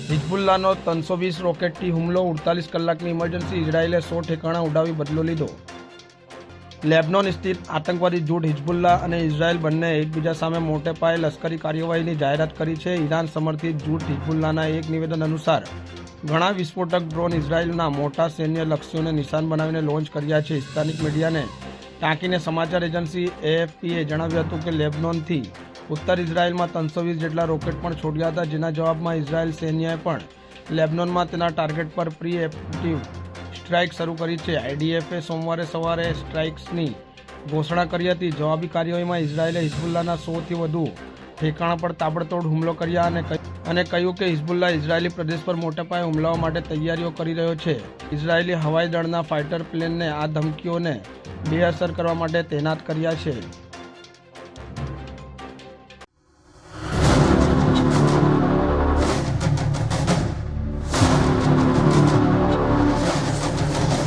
હિઝબુલ્લાનો 320 રોકેટથી હુમલો, 48 કલાકની ઇમરજન્સી, ઇઝરાયેલે 100 ઠેકાણા ઉડાવી બદલો લીધો। લેબનોન સ્થિત આતંકવાદી જૂથ હિઝબુલ્લા અને ઇઝરાયેલ બંને એકબીજા સામે મોટે પાયે લશ્કરી કાર્યવાહીની જાહેરાત કરી છે। ઈરાન સમર્થિત જૂથ હિઝબુલ્લાના એક નિવેદન અનુસાર ઘણા વિસ્ફોટક ડ્રોન ઇઝરાયેલના મોટા સૈન્ય લક્ષ્યોને નિશાન બનાવીને લોન્ચ કર્યા છે। સ્થાનિક મીડિયાને ટાંકીને સમાચાર એજન્સી એએફપીએ જણાવ્યું હતું કે લેબનોનથી ઉત્તર ઇઝરાયેલમાં 320 જેટલા રોકેટ પણ છોડ્યા હતા, જેના જવાબમાં ઇઝરાયેલ સૈન્યએ પણ લેબનોનમાં તેના ટાર્ગેટ પર પ્રિએમ્પ્ટિવ સ્ટ્રાઇક શરૂ કરી છે। આઈડીએફે સોમવારે સવારે સ્ટ્રાઇક્સની ઘોષણા કરી હતી। જવાબી કાર્યવાહીમાં ઇઝરાયેલે હિઝબુલ્લાના 100થી વધુ ઠેકાણા પર તાબડતોડ હુમલો કર્યા અને કહ્યું કે હિઝબુલ્લા ઇઝરાયેલી પ્રદેશ પર મોટા પાયે હુમલાઓ માટે તૈયારીઓ કરી રહ્યો છે। ઇઝરાયેલી હવાઈ દળના ફાઇટર પ્લેનને આ ધમકીઓને બેઅસર કરવા માટે તૈનાત કર્યા છે।